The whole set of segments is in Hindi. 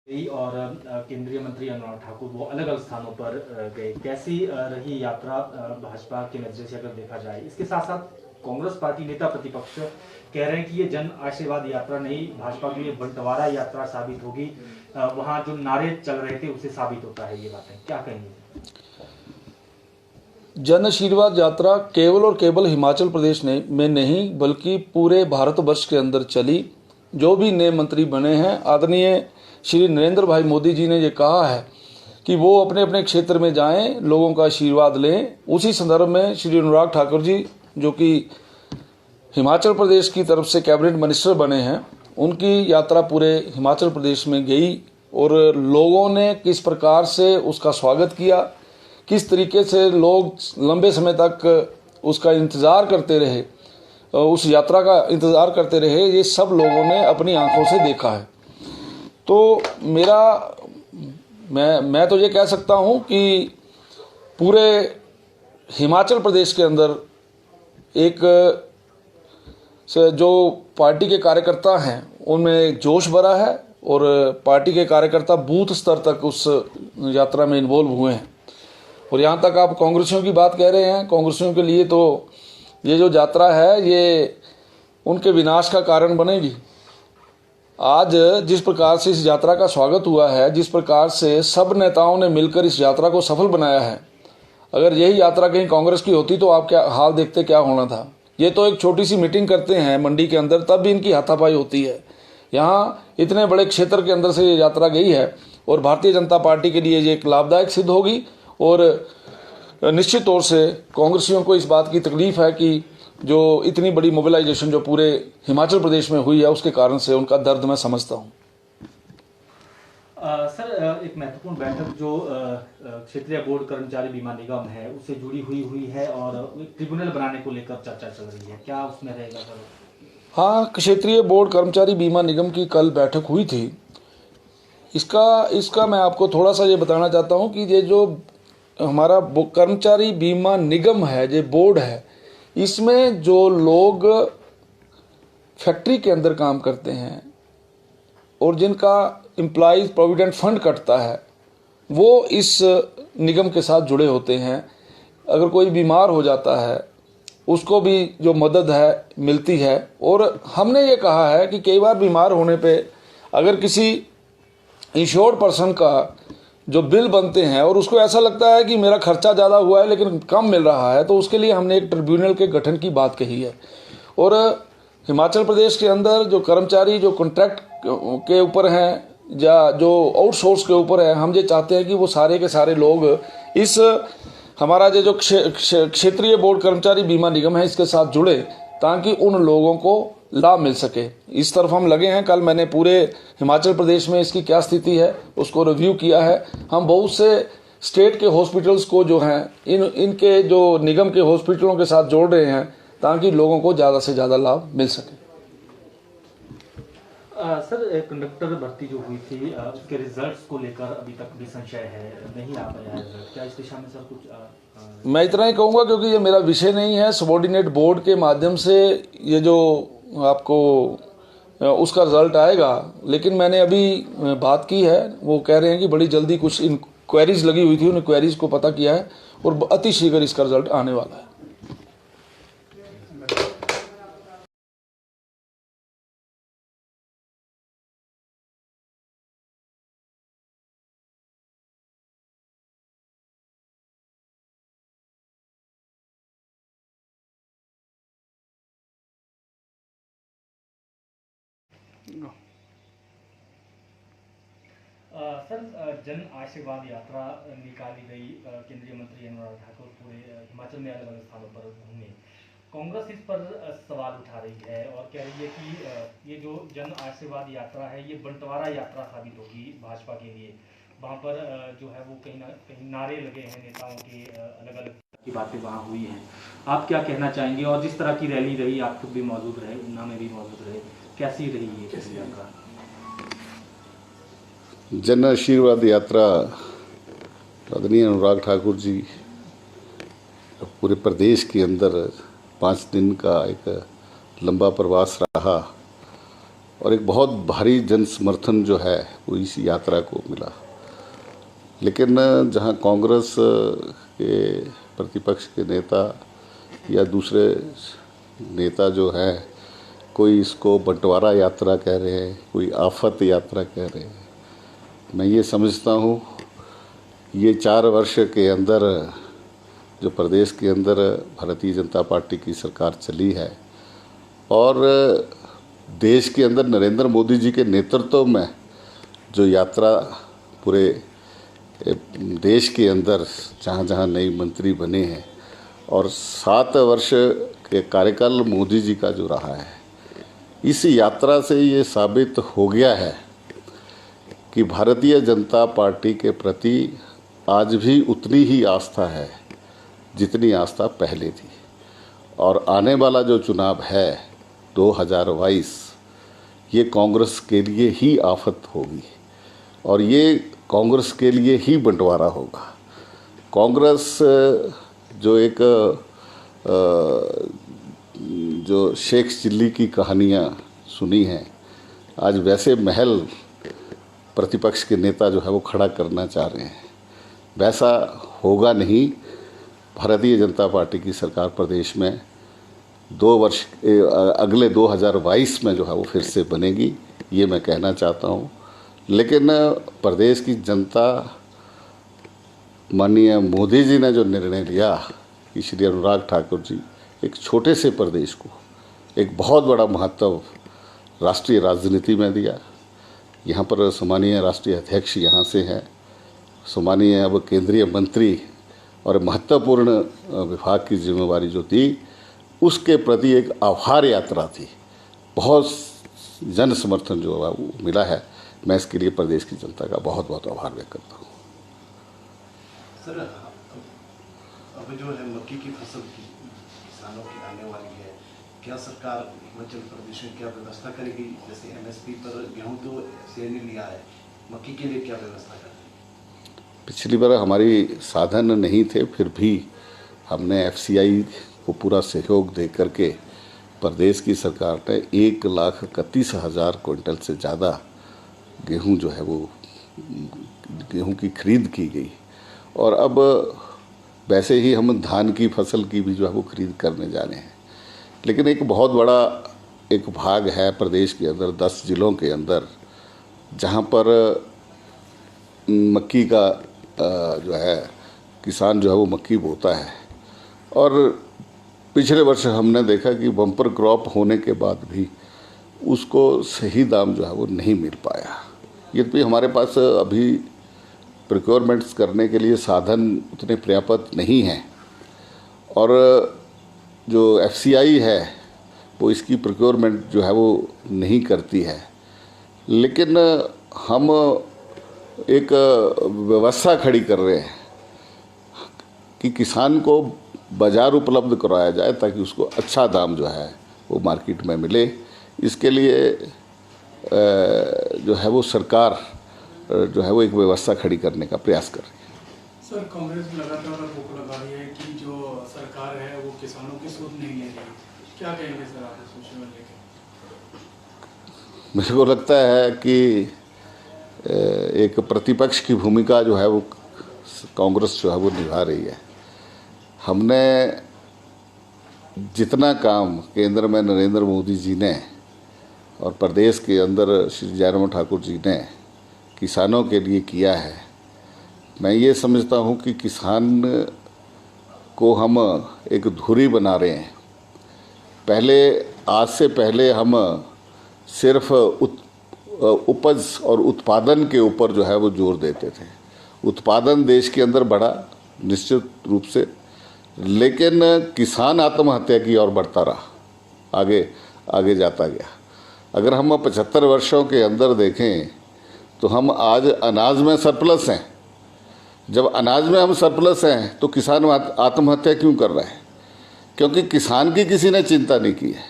गई और केंद्रीय मंत्री अनुराग ठाकुर वो अलग अलग स्थानों पर गए। कैसी रही यात्रा भाजपा के नजरिए से अगर देखा जाए? इसके साथ साथ कांग्रेस पार्टी नेता प्रतिपक्ष कह रहे हैं कि ये जन आशीर्वाद यात्रा नहीं, भाजपा के लिए बंटवारा यात्रा साबित होगी। वहां जो नारे चल रहे थे उससे साबित होता है। ये बातें क्या कहेंगे? जन आशीर्वाद यात्रा केवल और केवल हिमाचल प्रदेश में नहीं बल्कि पूरे भारतवर्ष के अंदर चली। जो भी नए मंत्री बने हैं, आदरणीय श्री नरेंद्र भाई मोदी जी ने ये कहा है कि वो अपने अपने क्षेत्र में जाएं, लोगों का आशीर्वाद लें। उसी संदर्भ में श्री अनुराग ठाकुर जी, जो कि हिमाचल प्रदेश की तरफ से कैबिनेट मिनिस्टर बने हैं, उनकी यात्रा पूरे हिमाचल प्रदेश में गई और लोगों ने किस प्रकार से उसका स्वागत किया, किस तरीके से लोग लंबे समय तक उसका इंतज़ार करते रहे, उस यात्रा का इंतज़ार करते रहे, ये सब लोगों ने अपनी आंखों से देखा है। तो मैं तो ये कह सकता हूँ कि पूरे हिमाचल प्रदेश के अंदर एक जो पार्टी के कार्यकर्ता हैं उनमें जोश भरा है और पार्टी के कार्यकर्ता बूथ स्तर तक उस यात्रा में इन्वॉल्व हुए हैं। और यहाँ तक आप कांग्रेसियों की बात कह रहे हैं, कांग्रेसियों के लिए तो ये जो यात्रा है ये उनके विनाश का कारण बनेगी। आज जिस प्रकार से इस यात्रा का स्वागत हुआ है, जिस प्रकार से सब नेताओं ने मिलकर इस यात्रा को सफल बनाया है, अगर यही यात्रा कहीं कांग्रेस की होती तो आप क्या हाल देखते, क्या होना था। ये तो एक छोटी सी मीटिंग करते हैं मंडी के अंदर, तब भी इनकी हाथापाई होती है। यहाँ इतने बड़े क्षेत्र के अंदर से ये यात्रा गई है और भारतीय जनता पार्टी के लिए ये एक लाभदायक सिद्ध होगी। और निश्चित तौर से कांग्रेसियों को इस बात की तकलीफ है कि जो इतनी बड़ी मोबिलाइजेशन जो पूरे हिमाचल प्रदेश में हुई है, उसके कारण से उनका दर्द मैं समझता हूँ। सर, एक महत्वपूर्ण बैठक जो क्षेत्रीय बोर्ड कर्मचारी बीमा निगम है उससे जुड़ी हुई है और एक ट्रिब्यूनल बनाने को लेकर चर्चा चल रही है, क्या उसमें रहेगा सर? हाँ, क्षेत्रीय बोर्ड कर्मचारी बीमा निगम की कल बैठक हुई थी। इसका मैं आपको थोड़ा सा ये बताना चाहता हूँ कि ये जो हमारा कर्मचारी बीमा निगम है, ये बोर्ड है, इसमें जो लोग फैक्ट्री के अंदर काम करते हैं और जिनका एम्प्लॉइज प्रोविडेंट फंड कटता है, वो इस निगम के साथ जुड़े होते हैं। अगर कोई बीमार हो जाता है उसको भी जो मदद है मिलती है। और हमने ये कहा है कि कई बार बीमार होने पे अगर किसी इंश्योर्ड पर्सन का जो बिल बनते हैं और उसको ऐसा लगता है कि मेरा खर्चा ज़्यादा हुआ है लेकिन कम मिल रहा है, तो उसके लिए हमने एक ट्रिब्यूनल के गठन की बात कही है। और हिमाचल प्रदेश के अंदर जो कर्मचारी जो कॉन्ट्रैक्ट के ऊपर हैं या जो आउटसोर्स के ऊपर है, हम ये चाहते हैं कि वो सारे के सारे लोग इस हमारा जो क्षेत्रीय बोर्ड कर्मचारी बीमा निगम है इसके साथ जुड़े, ताकि उन लोगों को लाभ मिल सके। इस तरफ हम लगे हैं। कल मैंने पूरे हिमाचल प्रदेश में इसकी क्या स्थिति है उसको रिव्यू किया है। हम बहुत से स्टेट के हॉस्पिटल्स को जो हैं इनके जो निगम के हॉस्पिटलों के साथ जोड़ रहे हैं ताकि लोगों को ज़्यादा से ज़्यादा लाभ मिल सके। सर, कंडक्टर भर्ती जो हुई थी उसके रिजल्ट्स को लेकर अभी तक भी संशय है, नहीं आ पाया है रिजल्ट, क्या इस दिशा में सर कुछ? मैं इतना ही कहूँगा क्योंकि ये मेरा विषय नहीं है। सबॉर्डिनेट बोर्ड के माध्यम से ये जो आपको उसका रिजल्ट आएगा, लेकिन मैंने अभी बात की है, वो कह रहे हैं कि बड़ी जल्दी कुछ इंक्वायरीज लगी हुई थी, उन इंक्वायरीज को पता किया है और अति शीघ्र इसका रिजल्ट आने वाला है। सर, जन आशीर्वाद यात्रा निकाली गई, केंद्रीय मंत्री अनुराग ठाकुर पूरे हिमाचल में अलग अलग स्थानों पर घूमे। कांग्रेस इस पर सवाल उठा रही है और कह रही है कि ये जो जन आशीर्वाद यात्रा है ये बंटवारा यात्रा साबित होगी भाजपा के लिए। वहाँ पर जो है वो कहीं ना कहीं नारे लगे हैं नेताओं के, अलग अलग की बातें वहाँ हुई हैं। आप क्या कहना चाहेंगे? और जिस तरह की रैली रही, आप खुद भी मौजूद रहे, ऊना में भी मौजूद रहे, कैसी रही ये यात्रा? जन आशीर्वाद यात्रा आदरणीय अनुराग ठाकुर जी पूरे प्रदेश के अंदर 5 दिन का एक लंबा प्रवास रहा और एक बहुत भारी जन समर्थन जो है वो इस यात्रा को मिला। लेकिन जहां कांग्रेस के प्रतिपक्ष के नेता या दूसरे नेता जो हैं, कोई इसको बंटवारा यात्रा कह रहे हैं, कोई आफत यात्रा कह रहे हैं, मैं ये समझता हूँ ये 4 वर्ष के अंदर जो प्रदेश के अंदर भारतीय जनता पार्टी की सरकार चली है और देश के अंदर नरेंद्र मोदी जी के नेतृत्व में जो यात्रा पूरे देश के अंदर जहाँ जहाँ नए मंत्री बने हैं और 7 वर्ष के कार्यकाल मोदी जी का जो रहा है, इस यात्रा से ये साबित हो गया है कि भारतीय जनता पार्टी के प्रति आज भी उतनी ही आस्था है जितनी आस्था पहले थी। और आने वाला जो चुनाव है 2022, ये कांग्रेस के लिए ही आफत होगी और ये कांग्रेस के लिए ही बंटवारा होगा। कांग्रेस जो एक जो शेख चिल्ली की कहानियाँ सुनी हैं, आज वैसे महल प्रतिपक्ष के नेता जो है वो खड़ा करना चाह रहे हैं, वैसा होगा नहीं। भारतीय जनता पार्टी की सरकार प्रदेश में 2 वर्ष अगले 2022 में जो है वो फिर से बनेगी, ये मैं कहना चाहता हूँ। लेकिन प्रदेश की जनता, माननीय मोदी जी ने जो निर्णय लिया कि श्री अनुराग ठाकुर जी एक छोटे से प्रदेश को एक बहुत बड़ा महत्व राष्ट्रीय राजनीति में दिया। यहाँ पर सम्मानीय राष्ट्रीय अध्यक्ष यहाँ से हैं, सम्मानीय अब केंद्रीय मंत्री और महत्वपूर्ण विभाग की जिम्मेवारी जो थी उसके प्रति एक आभार यात्रा थी। बहुत जन समर्थन जो है वो मिला है। मैं इसके लिए प्रदेश की जनता का बहुत बहुत आभार व्यक्त करता हूँ। सर, अब जो है मक्की की फसल की किसानों की आने वाली है, क्या सरकार हिमाचल प्रदेश में क्या व्यवस्था करेगी? जैसे MSP पर गेहूं तो FCI ने लिया है, मक्की के लिए क्या व्यवस्था करेगी? पिछली बार हमारी साधन नहीं थे, फिर भी हमने FCI को पूरा सहयोग दे करके प्रदेश की सरकार ने 1,31,000 क्विंटल से ज़्यादा गेहूं जो है वो गेहूं की खरीद की गई। और अब वैसे ही हम धान की फसल की भी जो है वो खरीद करने जा रहे हैं। लेकिन एक बहुत बड़ा एक भाग है प्रदेश के अंदर 10 जिलों के अंदर जहां पर मक्की का जो है किसान जो है वो मक्की बोता है। और पिछले वर्ष हमने देखा कि बम्पर क्रॉप होने के बाद भी उसको सही दाम जो है वो नहीं मिल पाया। यद्यपि हमारे पास अभी प्रोक्योरमेंट्स करने के लिए साधन उतने पर्याप्त नहीं हैं और जो FCI है वो इसकी प्रोक्योरमेंट जो है वो नहीं करती है। लेकिन हम एक व्यवस्था खड़ी कर रहे हैं कि किसान को बाज़ार उपलब्ध कराया जाए ताकि उसको अच्छा दाम जो है वो मार्केट में मिले। इसके लिए जो है वो सरकार जो है वो एक व्यवस्था खड़ी करने का प्रयास कर रही है। सर, कांग्रेस लगातार आरोप लगा रही है कि जो सरकार है वो किसानों की सुध नहीं ले रही, क्या कहेंगे सर आप इस विषय में लेकर? मेरे को लगता है कि एक प्रतिपक्ष की भूमिका जो है वो कांग्रेस जो है वो निभा रही है। हमने जितना काम केंद्र में नरेंद्र मोदी जी ने और प्रदेश के अंदर श्री जयराम ठाकुर जी ने किसानों के लिए किया है, मैं ये समझता हूँ कि किसान को हम एक धुरी बना रहे हैं। आज से पहले हम सिर्फ उपज और उत्पादन के ऊपर जो है वो जोर देते थे। उत्पादन देश के अंदर बढ़ा निश्चित रूप से, लेकिन किसान आत्महत्या की ओर बढ़ता रहा, आगे जाता गया। अगर हम 75 वर्षों के अंदर देखें तो हम आज अनाज में सरप्लस हैं। जब अनाज में हम सरप्लस हैं तो किसान आत्महत्या क्यों कर रहा है? क्योंकि किसान की किसी ने चिंता नहीं की है।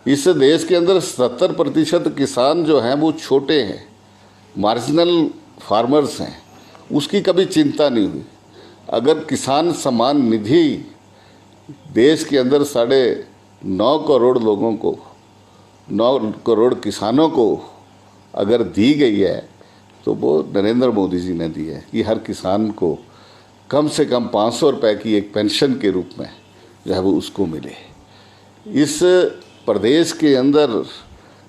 इस देश के अंदर 70% किसान जो हैं वो छोटे हैं, मार्जिनल फार्मर्स हैं, उसकी कभी चिंता नहीं हुई। अगर किसान सम्मान निधि देश के अंदर 9.5 करोड़ लोगों को 9 करोड़ किसानों को अगर दी गई है तो वो नरेंद्र मोदी जी ने दी है कि हर किसान को कम से कम 500 रुपये की एक पेंशन के रूप में जो है वो उसको मिले। इस प्रदेश के अंदर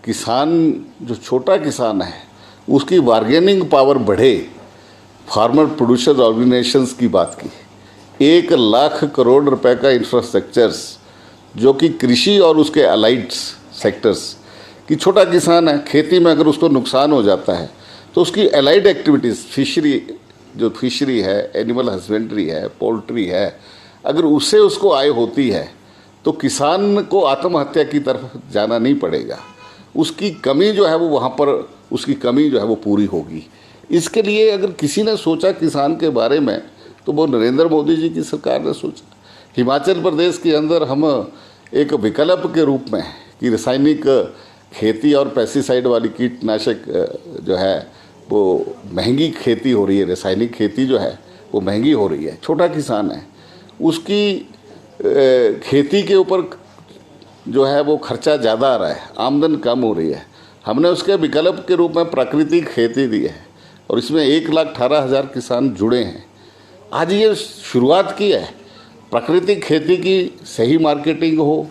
किसान जो छोटा किसान है उसकी बार्गेनिंग पावर बढ़े। फार्मर प्रोड्यूसर ऑर्गेनाइजेशंस की बात की, 1 लाख करोड़ रुपए का इंफ्रास्ट्रक्चर्स जो कि कृषि और उसके अलाइड सेक्टर्स कि छोटा किसान है, खेती में अगर उसको नुकसान हो जाता है तो उसकी अलाइड एक्टिविटीज़ फिशरी है, एनिमल हस्बेंड्री है, पोल्ट्री है, अगर उससे उसको आय होती है तो किसान को आत्महत्या की तरफ जाना नहीं पड़ेगा। उसकी कमी जो है वो वहाँ पर उसकी कमी जो है वो पूरी होगी। इसके लिए अगर किसी ने सोचा किसान के बारे में तो वो नरेंद्र मोदी जी की सरकार ने सोचा। हिमाचल प्रदेश के अंदर हम एक विकल्प के रूप में कि रासायनिक खेती और पेस्टिसाइड वाली कीटनाशक जो है वो महंगी खेती हो रही है, रासायनिक खेती जो है वो महंगी हो रही है। छोटा किसान है, उसकी खेती के ऊपर जो है वो खर्चा ज़्यादा आ रहा है, आमदन कम हो रही है। हमने उसके विकल्प के रूप में प्राकृतिक खेती दी है और इसमें 1,18,000 किसान जुड़े हैं। आज ये शुरुआत की है। प्राकृतिक खेती की सही मार्केटिंग हो,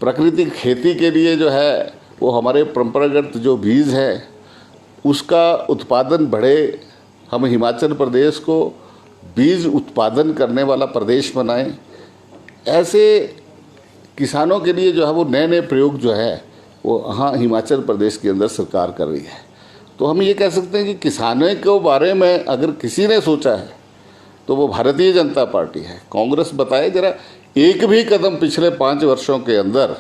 प्राकृतिक खेती के लिए जो है वो हमारे परंपरागत जो बीज है उसका उत्पादन बढ़े। हम हिमाचल प्रदेश को बीज उत्पादन करने वाला प्रदेश बनाएं। ऐसे किसानों के लिए जो है वो नए नए प्रयोग जो है वो हाँ हिमाचल प्रदेश के अंदर सरकार कर रही है। तो हम ये कह सकते हैं कि किसानों के बारे में अगर किसी ने सोचा है तो वो भारतीय जनता पार्टी है। कांग्रेस बताए जरा एक भी कदम पिछले 5 वर्षों के अंदर,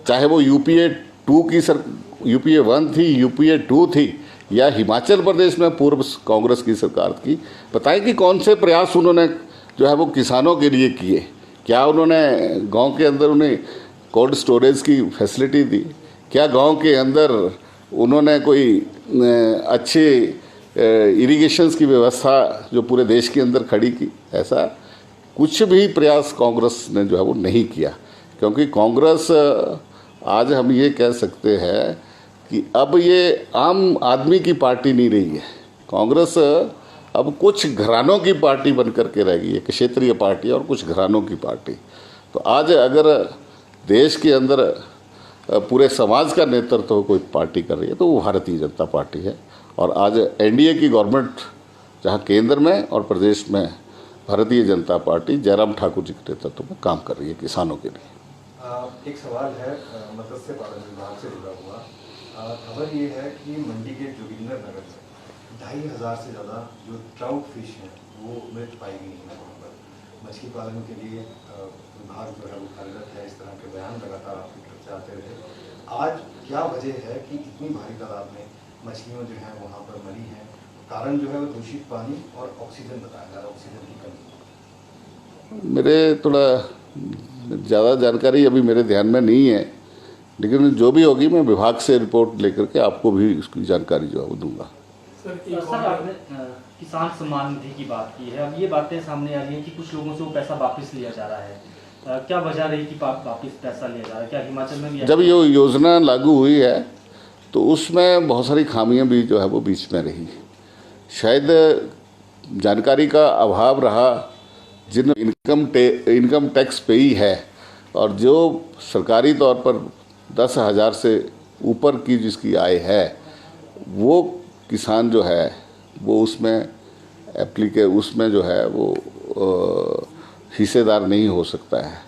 चाहे वो यूपीए 1 थी, यूपीए 2 थी या हिमाचल प्रदेश में पूर्व कांग्रेस की सरकार की, बताएं कि कौन से प्रयास उन्होंने जो है वो किसानों के लिए किए। क्या उन्होंने गांव के अंदर उन्हें कोल्ड स्टोरेज की फैसिलिटी दी? क्या गांव के अंदर उन्होंने कोई अच्छे इरिगेशंस की व्यवस्था जो पूरे देश के अंदर खड़ी की? ऐसा कुछ भी प्रयास कांग्रेस ने जो है वो नहीं किया। क्योंकि कांग्रेस आज हम ये कह सकते हैं कि अब ये आम आदमी की पार्टी नहीं रही है। कांग्रेस अब कुछ घरानों की पार्टी बन करके रह गई है, एक क्षेत्रीय पार्टी और कुछ घरानों की पार्टी। तो आज अगर देश के अंदर पूरे समाज का नेतृत्व कोई पार्टी कर रही है तो वो भारतीय जनता पार्टी है। और आज एनडीए की गवर्नमेंट जहाँ केंद्र में और प्रदेश में भारतीय जनता पार्टी जयराम ठाकुर जी के नेतृत्व में काम कर रही है किसानों के लिए। एक सवाल है मत्स्य पालन विभाग से जुड़ा हुआ। खबर ये है कि मंडी के जोगिंदर नगर में 2,500 से ज़्यादा जो ट्राउट फिश हैं वो मृत पाई गई हैं। वहाँ पर मछली पालन के लिए विभाग जो है वो कार्यरत है। इस तरह के बयान लगातार आपकी तरफ से आते रहे। आज क्या वजह है कि इतनी भारी तादाद में मछलियाँ जो हैं वहाँ पर मरी हैं? कारण जो है वो दूषित पानी और ऑक्सीजन बताया जा रहा है, ऑक्सीजन की कमी। मेरे थोड़ा ज़्यादा जानकारी अभी मेरे ध्यान में नहीं है, लेकिन जो भी होगी मैं विभाग से रिपोर्ट लेकर के आपको भी उसकी जानकारी जो है वो दूंगा। सर आपने किसान सम्मान निधि की बात की है। अब ये बातें सामने आ रही हैं कि कुछ लोगों से वो पैसा वापस लिया जा रहा है। क्या वजह रही कि वापस पैसा लिया जा रहा है? क्या हिमाचल में भी जब ये योजना लागू हुई है तो उसमें बहुत सारी खामियां भी जो है वो बीच में रही। शायद जानकारी का अभाव रहा। जिन इनकम टैक्स पेई है और जो सरकारी तौर पर 10,000 से ऊपर की जिसकी आय है वो किसान जो है वो उसमें जो है वो हिस्सेदार नहीं हो सकता है।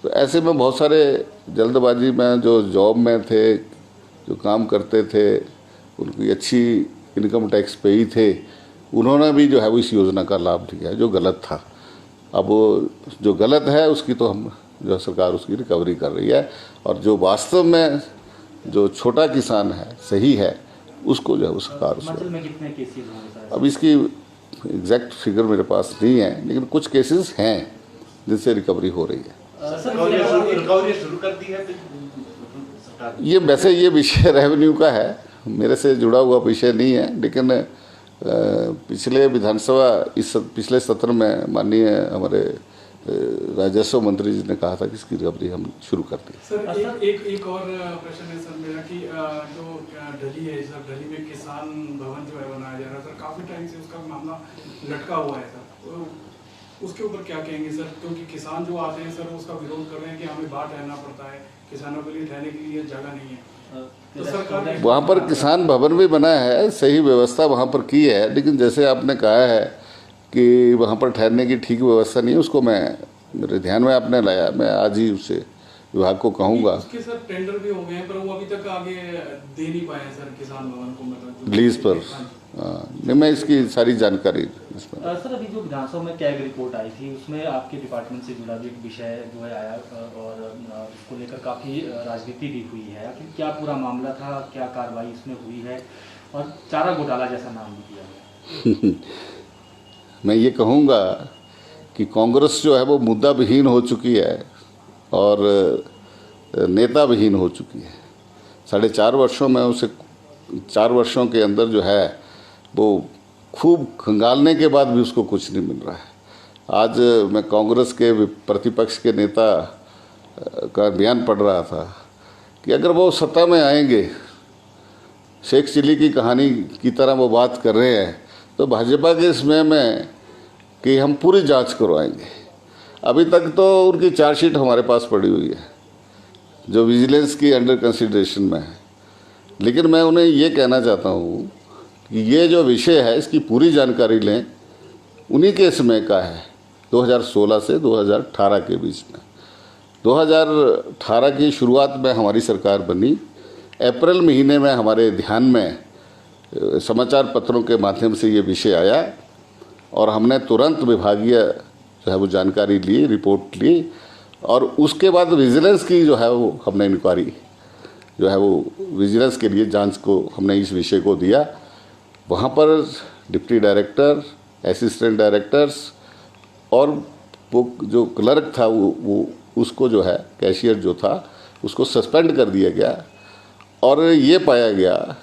तो ऐसे में बहुत सारे जल्दबाजी में जो जॉब में थे, जो काम करते थे, उनकी अच्छी इनकम टैक्स पेई थे, उन्होंने भी जो है वो इस योजना का लाभ लिया है जो गलत था। अब वो जो गलत है उसकी तो हम जो सरकार उसकी रिकवरी कर रही है और जो वास्तव में जो छोटा किसान है सही है उसको जो है सरकार हिमाचल में कितने केसेस होंगे? अब इसकी एग्जैक्ट फिगर मेरे पास नहीं है, लेकिन कुछ केसेस हैं जिनसे रिकवरी हो रही है। रिकवरी शुरू कर दी है सरकार। ये वैसे ये विषय रेवेन्यू का है, मेरे से जुड़ा हुआ विषय नहीं है, लेकिन पिछले विधानसभा पिछले सत्र में माननीय हमारे राजस्व मंत्री जी ने कहा था कि इसकी रिकवरी हम शुरू कर दी। सर एक और प्रश्न है सर मेरा कि जो ढली है सर, ढली में किसान भवन जो है बनाया जा रहा है सर, काफी टाइम से उसका मामला लटका हुआ है सर, तो उसके ऊपर क्या कहेंगे सर? क्योंकि किसान जो आते हैं सर उसका विरोध कर रहे हैं कि हमें बाहर रहना पड़ता है, किसानों के लिए रहने के लिए जगह नहीं है, तो सरकार वहाँ पर किसान भवन भी बना है, सही व्यवस्था वहाँ पर की है, लेकिन जैसे आपने कहा है कि वहाँ पर ठहरने की ठीक व्यवस्था नहीं है, उसको मैं मेरे ध्यान में आपने लाया, मैं आज ही उससे विभाग को कहूँगा। उसके सर टेंडर भी हो गए हैं पर वो अभी तक आगे दे नहीं पाए हैं सर किसान भवन को, मतलब लीज पर। नहीं, मैं इसकी सारी जानकारी इसमें। सर अभी जो विधानसभा में कैग रिपोर्ट आई थी उसमें आपके डिपार्टमेंट से जुड़ा भी एक विषय जो है आया और उसको लेकर काफ़ी राजनीति भी हुई है। आखिर क्या पूरा मामला था, क्या कार्रवाई इसमें हुई है और चारा घोटाला जैसा नाम भी दिया गया? मैं ये कहूँगा कि कांग्रेस जो है वो मुद्दा विहीन हो चुकी है और नेता विहीन हो चुकी है। 4.5 वर्षों में उसे 4 वर्षों के अंदर जो है वो खूब खंगालने के बाद भी उसको कुछ नहीं मिल रहा है। आज मैं कांग्रेस के प्रतिपक्ष के नेता का बयान पढ़ रहा था कि अगर वो सत्ता में आएंगे, शेख चिली की कहानी की तरह वो बात कर रहे हैं, तो भाजपा के इसमें में कि हम पूरी जांच करवाएंगे। अभी तक तो उनकी चार्जशीट हमारे पास पड़ी हुई है जो विजिलेंस की अंडर कंसिडरेशन में है, लेकिन मैं उन्हें ये कहना चाहता हूँ कि ये जो विषय है इसकी पूरी जानकारी लें। उन्हीं के समय का है 2016 से 2018 के बीच में। 2018 की शुरुआत में हमारी सरकार बनी, अप्रैल महीने में हमारे ध्यान में समाचार पत्रों के माध्यम से ये विषय आया और हमने तुरंत विभागीय जो है वो जानकारी ली, रिपोर्ट ली और उसके बाद विजिलेंस की जो है वो हमने इंक्वायरी जो है वो विजिलेंस के लिए जांच को हमने इस विषय को दिया। वहाँ पर डिप्टी डायरेक्टर, असिस्टेंट डायरेक्टर्स और वो जो क्लर्क था वो उसको जो है कैशियर जो था उसको सस्पेंड कर दिया गया और ये पाया गया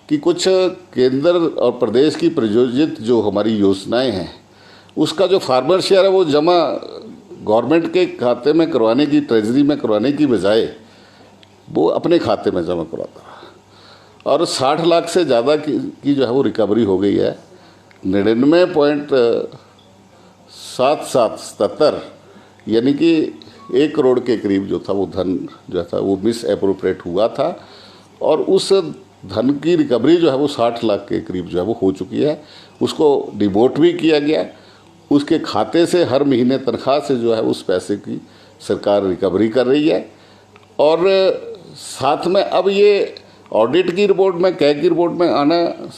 कि कुछ केंद्र और प्रदेश की प्रायोजित जो हमारी योजनाएं हैं उसका जो फार्मर शेयर है वो जमा गवर्नमेंट के खाते में करवाने की, ट्रेजरी में करवाने की बजाय वो अपने खाते में जमा करवाता रहा और 60 लाख से ज़्यादा की जो है वो रिकवरी हो गई है। 99.77 यानी कि 1 करोड़ के करीब जो था वो धन जो था वो मिस अप्रोप्रिएट हुआ था और उस धन की रिकवरी जो है वो 60 लाख के करीब जो है वो हो चुकी है। उसको डिवोट भी किया गया, उसके खाते से हर महीने तनख्वाह से जो है उस पैसे की सरकार रिकवरी कर रही है। और साथ में अब ये ऑडिट की रिपोर्ट में, कैग की रिपोर्ट में आना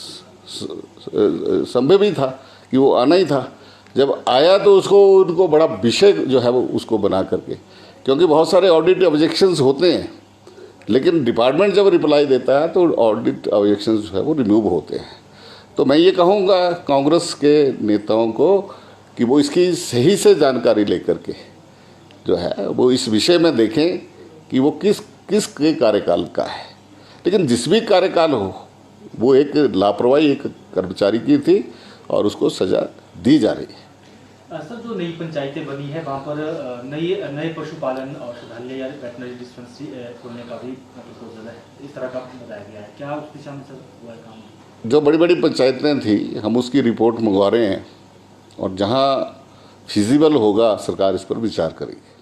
संभव ही था कि वो आना ही था। जब आया तो उसको उनको बड़ा विषय जो है वो उसको बना करके, क्योंकि बहुत सारे ऑडिट ऑब्जेक्शंस होते हैं लेकिन डिपार्टमेंट जब रिप्लाई देता है तो ऑडिट ऑब्जेक्शंस जो है वो रिमूव होते हैं। तो मैं ये कहूँगा कांग्रेस के नेताओं को कि वो इसकी सही से जानकारी लेकर के जो है वो इस विषय में देखें कि वो किस के कार्यकाल का है। लेकिन जिस भी कार्यकाल हो वो एक लापरवाही एक कर्मचारी की थी और उसको सजा दी जा रही है। सर जो नई पंचायतें बनी है वहाँ पर नए पशुपालन औषधालय या वेटनरी डिस्पेंसरी खोलने का भी प्रपोजल है, इस तरह का बताया गया है, क्या उस दिशा में सर हुआ है काम? जो बड़ी बड़ी पंचायतें थी हम उसकी रिपोर्ट मंगवा रहे हैं और जहाँ फिजिबल होगा सरकार इस पर विचार करेगी।